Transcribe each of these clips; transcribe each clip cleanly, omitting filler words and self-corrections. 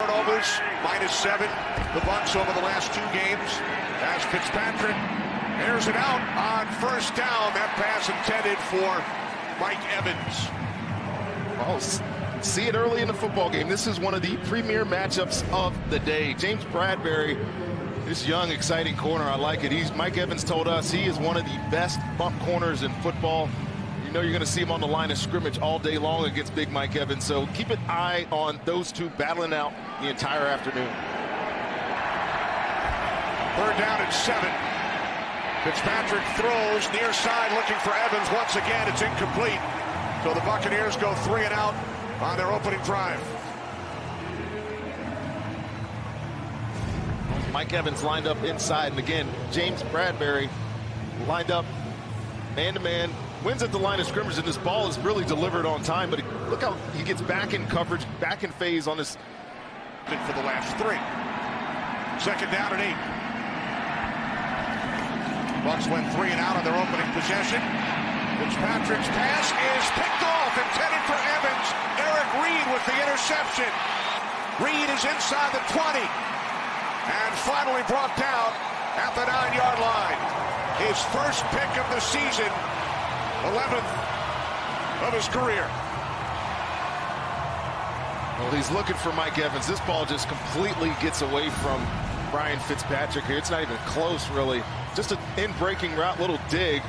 Turnovers, -7. The Bucs over the last 2 games. As Fitzpatrick airs it out on first down. That pass intended for Mike Evans. Well, see it early in the football game. This is one of the premier matchups of the day. James Bradberry, this young, exciting corner. I like it. Mike Evans told us he is one of the best bump corners in football. You know you're going to see him on the line of scrimmage all day long against big Mike Evans. So keep an eye on those two battling out the entire afternoon. 3rd down and 7. Fitzpatrick throws near side looking for Evans. Once again, it's incomplete. So the Buccaneers go 3 and out on their opening drive. Mike Evans lined up inside, and again, James Bradberry lined up man-to-man, wins at the line of scrimmage, and this ball is really delivered on time, but look how he gets back in coverage, back in phase on this. For the last 3. 2nd down and 8. Bucs went 3 and out on their opening possession. Fitzpatrick's pass is picked off, intended for Evans. Eric Reed with the interception. Reed is inside the 20. And finally brought down at the 9-yard line. His first pick of the season, 11th of his career. Well, he's looking for Mike Evans. This ball just completely gets away from Brian Fitzpatrick here. It's not even close, really. Just an in-breaking route, little dig.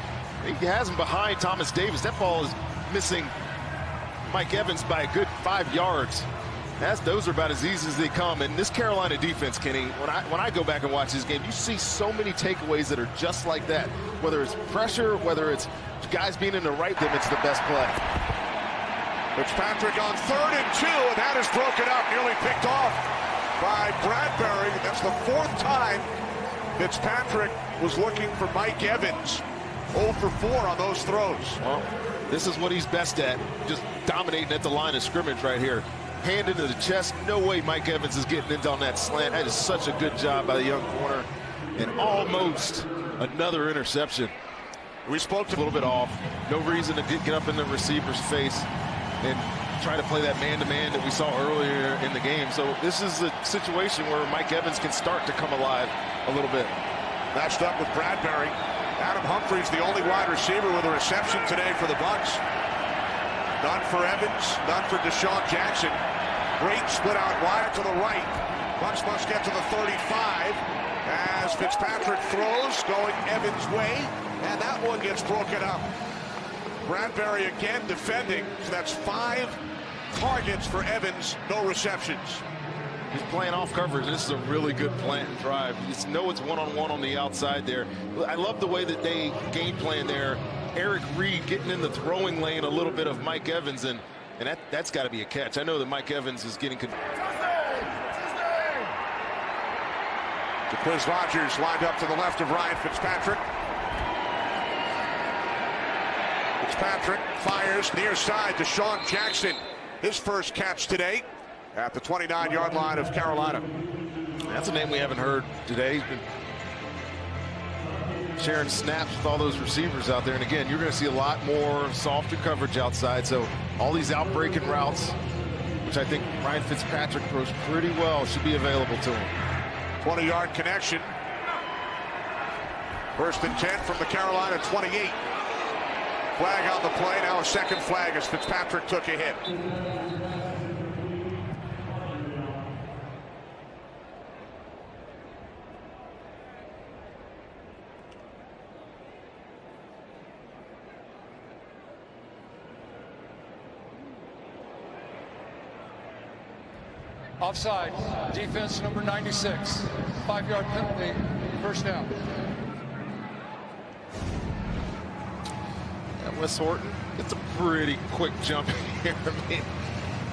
He has him behind Thomas Davis. That ball is missing Mike Evans by a good 5 yards. Those are about as easy as they come. And this Carolina defense, Kenny, when I go back and watch this game, you see so many takeaways that are just like that. Whether it's pressure, whether it's guys being in the right, then it's the best play. Fitzpatrick on 3rd and 2, and that is broken up, nearly picked off by Bradberry. That's the 4th time Fitzpatrick was looking for Mike Evans. 0 for 4 on those throws. Well, this is what he's best at, just dominating at the line of scrimmage right here. Hand into the chest. No way Mike Evans is getting into on that slant. That is such a good job by the young corner. And almost another interception. We spoke a little bit off. No reason to get up in the receiver's face and try to play that man-to-man that we saw earlier in the game. So this is a situation where Mike Evans can start to come alive a little bit. Matched up with Bradberry. Adam Humphries, the only wide receiver with a reception today for the Bucs. None for Evans, none for Deshaun Jackson. Great split out wide to the right. Bucs must get to the 35 as Fitzpatrick throws, going Evans' way, and that one gets broken up. Bradberry again defending, so that's 5 targets for Evans, no receptions. He's playing off coverage. This is a really good plant and drive. You know it's one-on-one on the outside there. I love the way that they game plan there. Eric Reed getting in the throwing lane a little bit of Mike Evans, and that's got to be a catch. I know that Mike Evans is getting. Quiz Rogers lined up to the left of Ryan Fitzpatrick. Fitzpatrick fires near side to Deshaun Jackson. His first catch today at the 29-yard line of Carolina. That's a name we haven't heard today. He's been sharing snaps with all those receivers out there. And again, you're going to see a lot more softer coverage outside. So all these outbreaking routes, which I think Ryan Fitzpatrick throws pretty well, should be available to him. 20-yard connection. 1st and 10 from the Carolina 28. Flag on the play. Now a second flag as Fitzpatrick took a hit. Offside, defense number 96, 5-yard penalty, 1st down. And Wes Horton, it's a pretty quick jump here. I mean,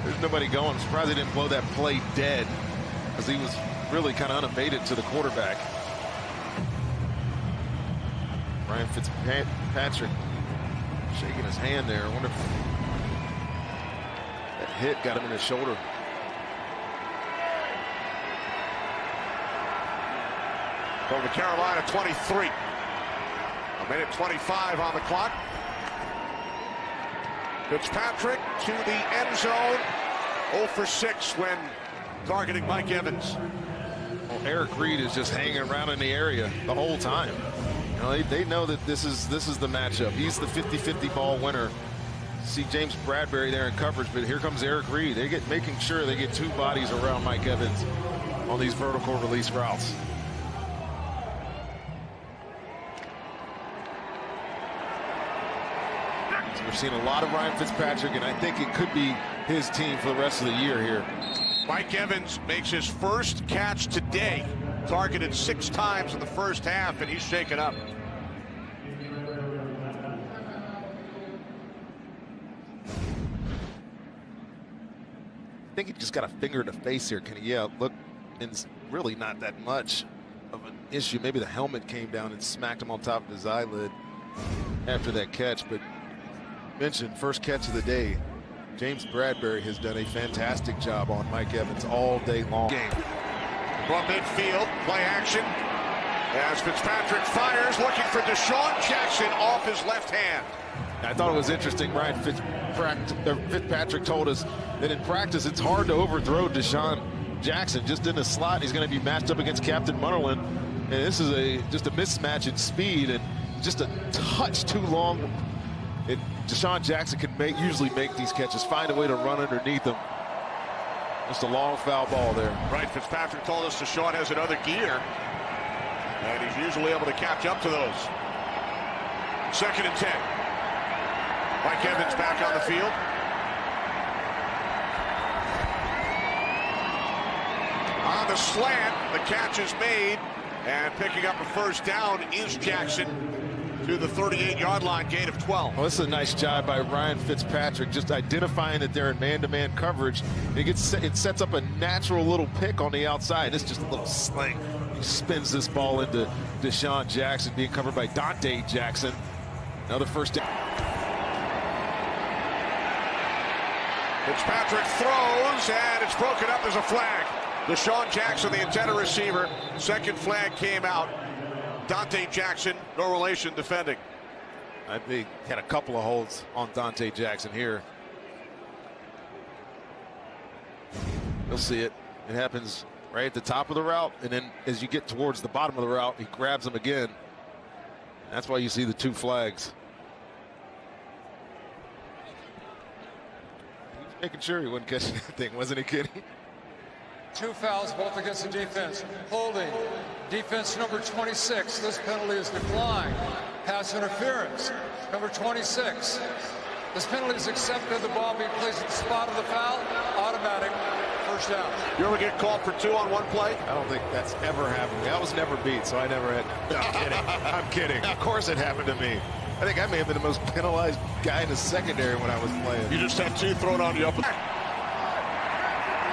there's nobody going. I'm surprised they didn't blow that play dead because he was really kind of unabated to the quarterback. Ryan Fitzpatrick shaking his hand there. I wonder if that hit got him in the shoulder. From the Carolina 23. A minute 25 on the clock. Fitzpatrick to the end zone. 0 for 6 when targeting Mike Evans. Well, Eric Reed is just hanging around in the area the whole time. You know, they know that this is the matchup. He's the 50-50 ball winner. See James Bradberry there in coverage, but here comes Eric Reed. They get making sure they get two bodies around Mike Evans on these vertical release routes. So we're seeing a lot of Ryan Fitzpatrick, and I think it could be his team for the rest of the year here. Mike Evans makes his first catch today. Targeted 6 times in the first half, and he's shaken up. I think he just got a finger to face here. Can he? Yeah, look, and it's really not that much of an issue. Maybe the helmet came down and smacked him on top of his eyelid after that catch. But mentioned first catch of the day. James Bradberry has done a fantastic job on Mike Evans all day long. From midfield, play action. As Fitzpatrick fires, looking for DeSean Jackson off his left hand. I thought it was interesting. Ryan Fitzpatrick told us that in practice it's hard to overthrow DeSean Jackson just in the slot. He's going to be matched up against Captain Munnerlyn, and this is just a mismatch in speed and just a touch too long. DeSean Jackson can usually make these catches, find a way to run underneath them. Just a long foul ball there. Right, Fitzpatrick told us DeSean has another gear, and he's usually able to catch up to those. 2nd and 10. Mike Evans back on the field. On the slant, the catch is made, and picking up a first down is Jackson to the 38-yard line, gain of 12. Well, this is a nice job by Ryan Fitzpatrick, just identifying that they're in man-to-man coverage. It sets up a natural little pick on the outside. It's just a little sling. He spins this ball into DeSean Jackson, being covered by Dante Jackson. Another first down. Fitzpatrick throws, and it's broken up as a flag. DeSean Jackson, the intended receiver. Second flag came out. Dante Jackson, no relation, defending. I think he had a couple of holds on Dante Jackson here. You'll see it. It happens right at the top of the route, and then as you get towards the bottom of the route, he grabs him again. That's why you see the 2 flags. He was making sure he wouldn't catch anything, wasn't he, Kenny? 2 fouls, both against the defense. Holding. Defense number 26. This penalty is declined. Pass interference. Number 26. This penalty is accepted. The ball being placed at the spot of the foul. Automatic. First down. You ever get called for 2 on one play? I don't think that's ever happened to me. I was never beat, so I never had. No, I'm kidding. I'm kidding. Of course it happened to me. I think I may have been the most penalized guy in the secondary when I was playing. You just had 2 thrown on you up.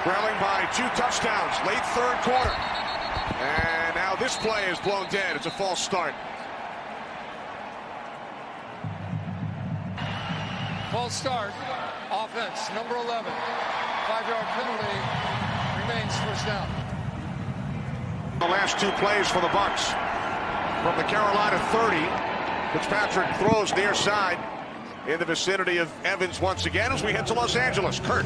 Trailing by 2 touchdowns, late 3rd quarter. And now this play is blown dead. It's a false start. False start. Offense, number 11. 5-yard penalty. Remains first down. The last 2 plays for the Bucs. From the Carolina 30, Fitzpatrick throws near side in the vicinity of Evans once again as we head to Los Angeles. Kurt.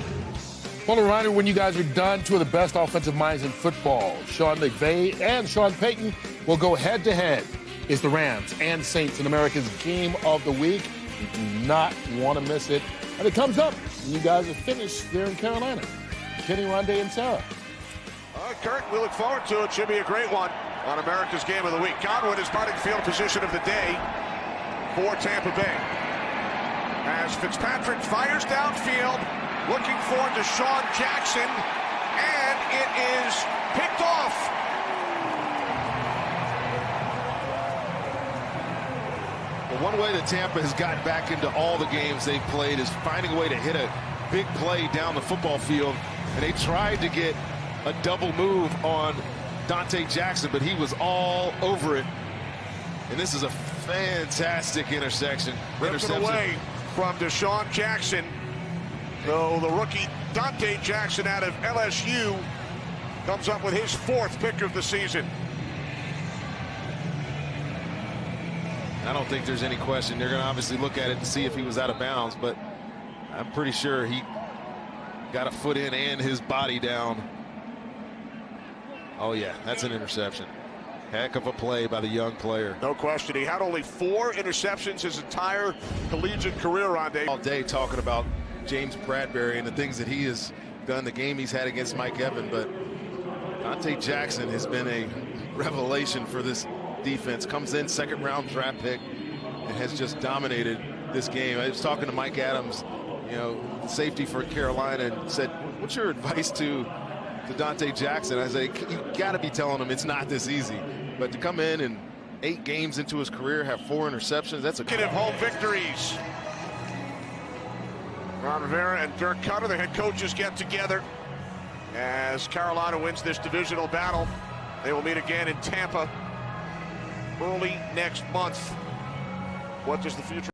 Well, a reminder, when you guys are done, 2 of the best offensive minds in football, Sean McVay and Sean Payton, will go head-to-head. It's the Rams and Saints in America's Game of the Week. You do not want to miss it. And it comes up when you guys are finished there in Carolina. Kenny, Rondé, and Sarah. Kurt, we look forward to it. Should be a great one on America's Game of the Week. Godwin is starting field position of the day for Tampa Bay. As Fitzpatrick fires downfield, looking for DeSean Jackson, and it is picked off. Well, one way that Tampa has gotten back into all the games they've played is finding a way to hit a big play down the football field. And they tried to get a double move on Dante Jackson, but he was all over it. And this is a fantastic interception. Ripped it away from DeSean Jackson. Though the rookie Dante Jackson out of LSU comes up with his 4th pick of the season. I don't think there's any question. They're going to obviously look at it to see if he was out of bounds, but I'm pretty sure he got a foot in and his body down Oh, yeah, that's an interception. Heck of a play by the young player. No question. He had only 4 interceptions his entire collegiate career, Rondé. All day talking about James Bradberry and the things that he has done, the game he's had against Mike Evans, but Dante Jackson has been a revelation for this defense. Comes in second-round draft pick and has just dominated this game. I was talking to Mike Adams, you know, safety for Carolina, and said, what's your advice to Dante Jackson? I say, you got to be telling him it's not this easy. But to come in and 8 games into his career, have 4 interceptions, that's a... Home victories. Ron Rivera and Dirk Cutter, the head coaches, get together as Carolina wins this divisional battle. They will meet again in Tampa early next month. What does the future